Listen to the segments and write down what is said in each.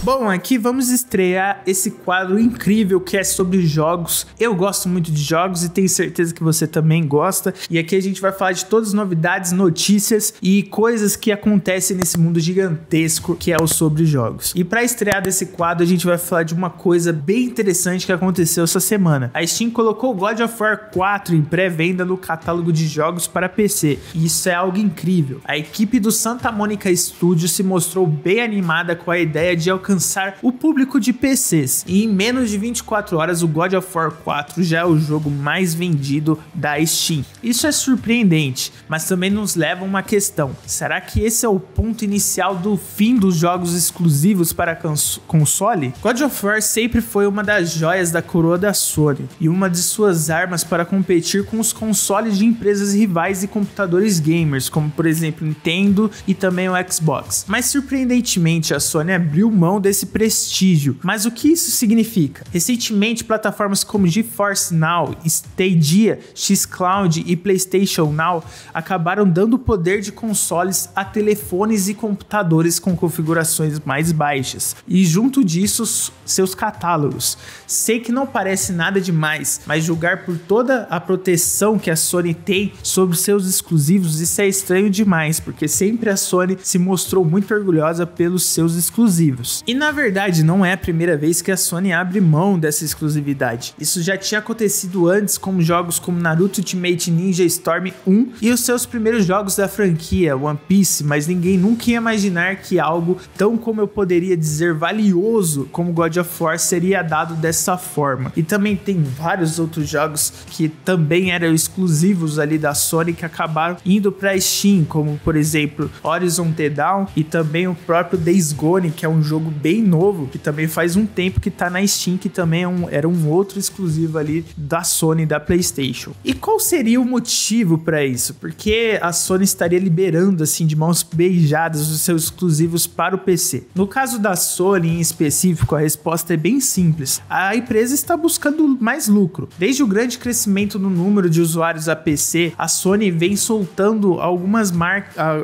Bom, aqui vamos estrear esse quadro incrível que é sobre jogos. Eu gosto muito de jogos e tenho certeza que você também gosta. E aqui a gente vai falar de todas as novidades, notícias e coisas que acontecem nesse mundo gigantesco que é o sobre jogos. E para estrear desse quadro a gente vai falar de uma coisa bem interessante que aconteceu essa semana. A Steam colocou God of War 4 em pré-venda no catálogo de jogos para PC. E isso é algo incrível. A equipe do Santa Monica Studios se mostrou bem animada com a ideia de alcançar o público de PCs, e em menos de 24 horas o God of War 4 já é o jogo mais vendido da Steam. Isso é surpreendente, mas também nos leva a uma questão: será que esse é o ponto inicial do fim dos jogos exclusivos para console? God of War sempre foi uma das joias da coroa da Sony e uma de suas armas para competir com os consoles de empresas rivais e computadores gamers, como por exemplo Nintendo e também o Xbox. Mas surpreendentemente a Sony abriu mão desse prestígio. Mas o que isso significa? Recentemente, plataformas como GeForce Now, Stadia, xCloud e PlayStation Now acabaram dando poder de consoles a telefones e computadores com configurações mais baixas, e junto disso seus catálogos. Sei que não parece nada demais, mas julgar por toda a proteção que a Sony tem sobre seus exclusivos, isso é estranho demais, porque sempre a Sony se mostrou muito orgulhosa pelos seus exclusivos. E na verdade não é a primeira vez que a Sony abre mão dessa exclusividade. Isso já tinha acontecido antes com jogos como Naruto Ultimate Ninja Storm 1 e os seus primeiros jogos da franquia, One Piece, mas ninguém nunca ia imaginar que algo tão, como eu poderia dizer, valioso como God of War seria dado dessa forma. E também tem vários outros jogos que também eram exclusivos ali da Sony que acabaram indo para Steam, como por exemplo Horizon Zero Dawn e também o próprio Days Gone, que é um jogo bem novo, que também faz um tempo que tá na Steam, que também era um outro exclusivo ali da Sony, da PlayStation. E qual seria o motivo para isso? Porque a Sony estaria liberando assim de mãos beijadas os seus exclusivos para o PC. No caso da Sony em específico, a resposta é bem simples. A empresa está buscando mais lucro. Desde o grande crescimento no número de usuários a PC, a Sony vem soltando algumas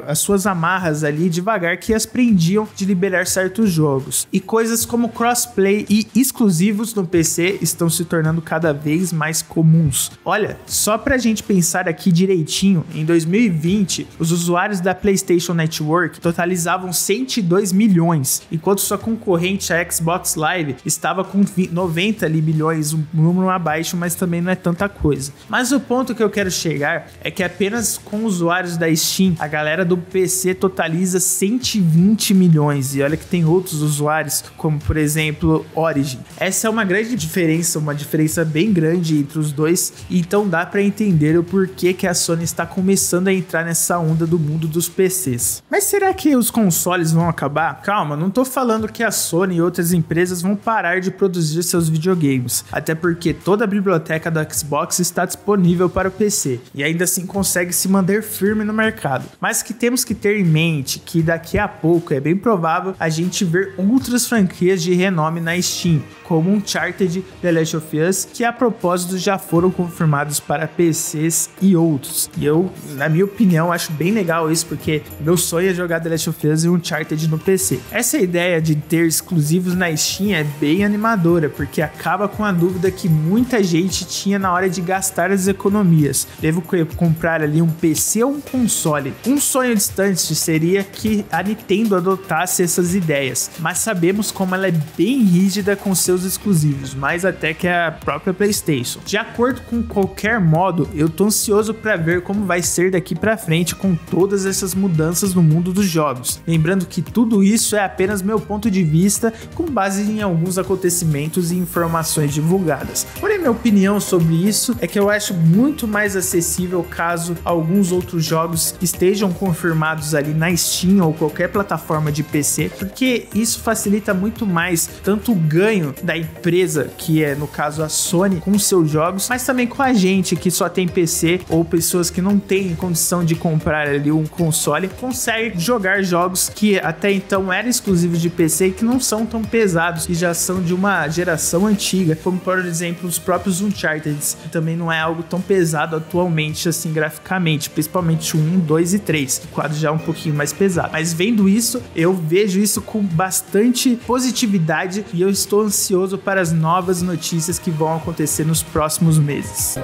as suas amarras ali devagar que as prendiam de liberar certos jogos. E coisas como crossplay e exclusivos no PC estão se tornando cada vez mais comuns. Olha, só pra gente pensar aqui direitinho, em 2020, os usuários da PlayStation Network totalizavam 102 milhões, enquanto sua concorrente, a Xbox Live, estava com 90 milhões, um número abaixo, mas também não é tanta coisa. Mas o ponto que eu quero chegar é que apenas com usuários da Steam, a galera do PC totaliza 120 milhões, e olha que tem outros usuários, como por exemplo Origin. Essa é uma grande diferença, uma diferença bem grande entre os dois, então dá para entender o porquê que a Sony está começando a entrar nessa onda do mundo dos PCs. Mas será que os consoles vão acabar? Calma, não tô falando que a Sony e outras empresas vão parar de produzir seus videogames, até porque toda a biblioteca do Xbox está disponível para o PC, e ainda assim consegue se manter firme no mercado. Mas que temos que ter em mente que daqui a pouco é bem provável a gente ver outras franquias de renome na Steam, como Uncharted, The Last of Us, que a propósito já foram confirmados para PCs e outros. E eu, na minha opinião, acho bem legal isso, porque meu sonho é jogar The Last of Us e Uncharted no PC. Essa ideia de ter exclusivos na Steam é bem animadora, porque acaba com a dúvida que muita gente tinha na hora de gastar as economias. Devo comprar ali um PC ou um console? Um sonho distante seria que a Nintendo adotasse essas ideias, mas sabemos como ela é bem rígida com seus exclusivos, mais até que a própria PlayStation. De acordo com qualquer modo, eu tô ansioso para ver como vai ser daqui para frente com todas essas mudanças no mundo dos jogos. Lembrando que tudo isso é apenas meu ponto de vista, com base em alguns acontecimentos e informações divulgadas. Porém, minha opinião sobre isso é que eu acho muito mais acessível caso alguns outros jogos estejam confirmados ali na Steam ou qualquer plataforma de PC, porque isso facilita muito mais tanto o ganho da empresa, que é no caso a Sony, com seus jogos, mas também com a gente que só tem PC ou pessoas que não têm condição de comprar ali um console, consegue jogar jogos que até então eram exclusivos de PC e que não são tão pesados e já são de uma geração antiga, como por exemplo os próprios Uncharted, que também não é algo tão pesado atualmente assim graficamente, principalmente o 1, 2 e 3, o quadro já é um pouquinho mais pesado. Mas vendo isso, eu vejo isso com bastante positividade e eu estou ansioso para as novas notícias que vão acontecer nos próximos meses.